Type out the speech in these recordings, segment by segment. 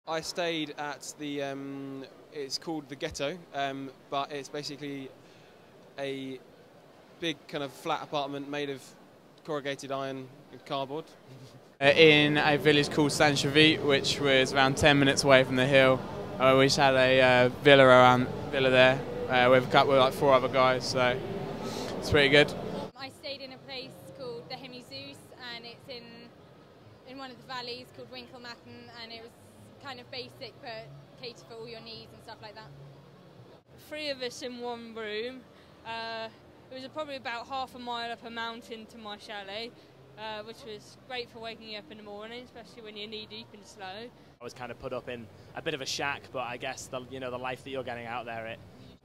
I stayed at the, it's called the Ghetto, but it's basically a big kind of flat apartment made of corrugated iron and cardboard. In a village called Saint-Chavit, which was around 10 minutes away from the hill. We just had a villa there with a couple of like 4 other guys, so it's pretty good. I stayed in a place called the Hemizeus, and it's in one of the valleys called Englekamp, and it was kind of basic but cater for all your needs and stuff like that. 3 of us in one room. It was probably about half a mile up a mountain to my chalet, which was great for waking you up in the morning, especially when you're knee deep in snow. I was kind of put up in a bit of a shack, but I guess the life that you're getting out there,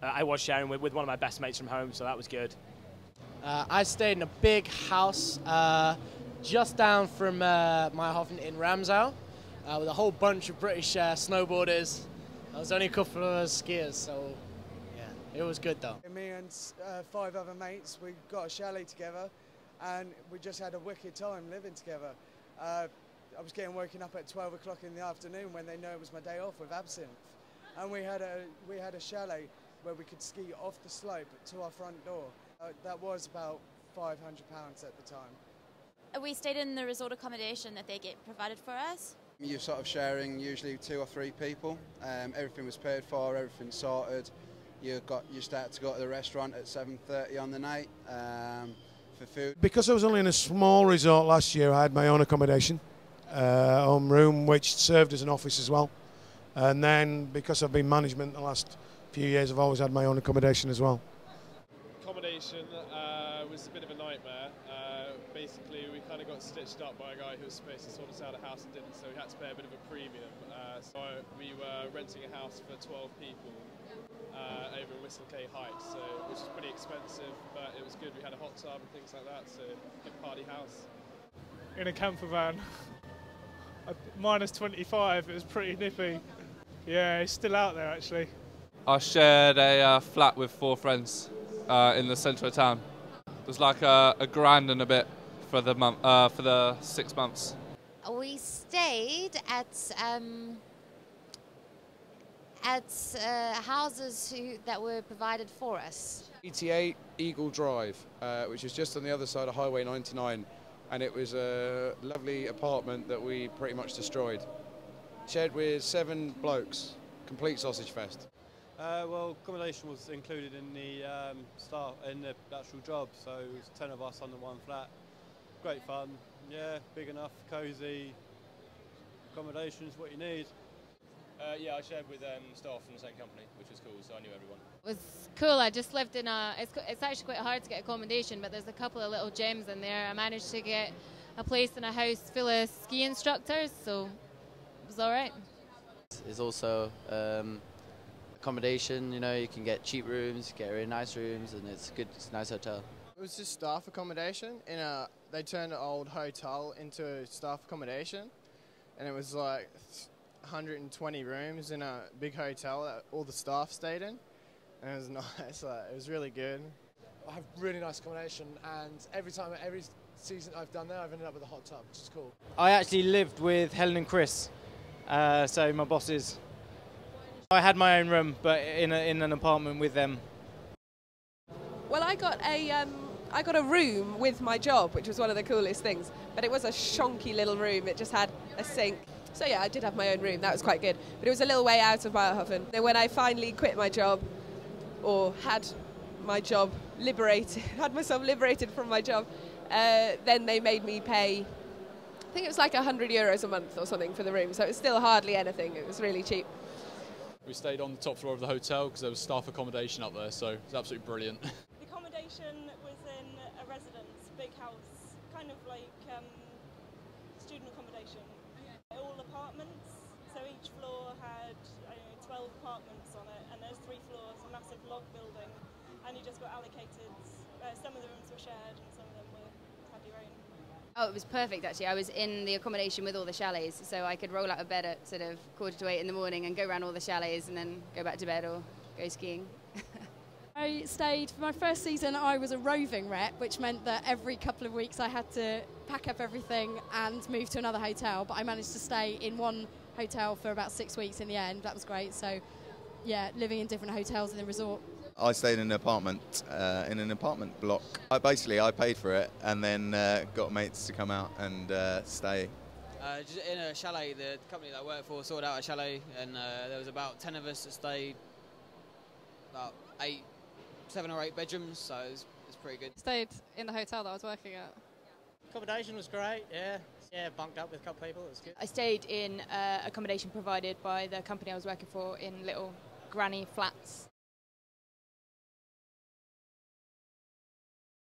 I was sharing with one of my best mates from home, so that was good. I stayed in a big house just down from Meyerhofen in Ramsau with a whole bunch of British snowboarders. There was only a couple of us skiers, so yeah, it was good though. Me and 5 other mates, we got a chalet together and we just had a wicked time living together. I was getting woken up at 12 o'clock in the afternoon when they know it was my day off with absinthe. And we had a chalet where we could ski off the slope to our front door. That was about £500 at the time. We stayed in the resort accommodation that they get provided for us. You're sort of sharing usually 2 or 3 people. Everything was paid for, everything sorted. You start to go to the restaurant at 7:30 on the night for food. Because I was only in a small resort last year, I had my own accommodation, home room, which served as an office as well. And then because I've been management the last few years, I've always had my own accommodation as well. Accommodation was a bit of a nightmare. Basically, we kind of got stitched up by a guy who was supposed to sort us out a house and didn't, so we had to pay a bit of a premium. So we were renting a house for 12 people over in Whistle Cay Heights, which was pretty expensive, but it was good. We had a hot tub and things like that, so good party house. In a camper van, minus 25, it was pretty nippy. Yeah, it's still out there actually. I shared a flat with 4 friends in the centre of town. It was like a grand and a bit for the month, for the 6 months. We stayed at houses that were provided for us. 88 Eagle Drive, which is just on the other side of Highway 99, and it was a lovely apartment that we pretty much destroyed. Shared with 7 blokes, complete sausage fest. Well, accommodation was included in the staff in the actual job, so it was 10 of us under one flat. Great fun, yeah, big enough, cosy. Accommodation is what you need. Yeah, I shared with staff from the same company, which was cool, so I knew everyone. It was cool. I just lived in it's actually quite hard to get accommodation, but there's a couple of little gems in there. I managed to get a place in a house full of ski instructors, so it was all right. There's also accommodation, you can get cheap rooms, get really nice rooms, and it's good. It's a nice hotel. It was just staff accommodation. They turned an old hotel into staff accommodation, and it was like 120 rooms in a big hotel that all the staff stayed in, and it was nice. It was really good. I have really nice accommodation, and every season I've done there, I've ended up with a hot tub, which is cool. I actually lived with Helen and Chris, so my bosses. I had my own room, but in an apartment with them. Well, I got a room with my job, which was one of the coolest things. But it was a shonky little room. It just had a sink. So yeah, I did have my own room. That was quite good. But it was a little way out of Meyerhofen. Then when I finally quit my job, or had my job liberated, had myself liberated from my job, then they made me pay, I think it was like €100 a month or something for the room. So it was still hardly anything. It was really cheap. We stayed on the top floor of the hotel because there was staff accommodation up there, so it was absolutely brilliant. The accommodation was in a residence, big house, kind of like student accommodation. All apartments, so each floor had 12 apartments on it, and there's 3 floors, a massive log building, and you just got allocated. Some of the rooms were shared and some of them had your own. Oh, it was perfect actually. I was in the accommodation with all the chalets, so I could roll out of bed at sort of 7:45 in the morning and go around all the chalets and then go back to bed or go skiing. I stayed, for my first season I was a roving rep, which meant that every couple of weeks I had to pack up everything and move to another hotel, but I managed to stay in one hotel for about 6 weeks in the end. That was great. So yeah, living in different hotels in the resort. I stayed in an apartment block. I paid for it and then got mates to come out and stay. Just in a chalet. The company that I worked for sorted out a chalet, and there was about 10 of us that stayed, about 7 or 8 bedrooms, so it's pretty good. Stayed in the hotel that I was working at. Accommodation was great, yeah. Yeah, bunked up with a couple of people, it was good. I stayed in accommodation provided by the company I was working for in little granny flats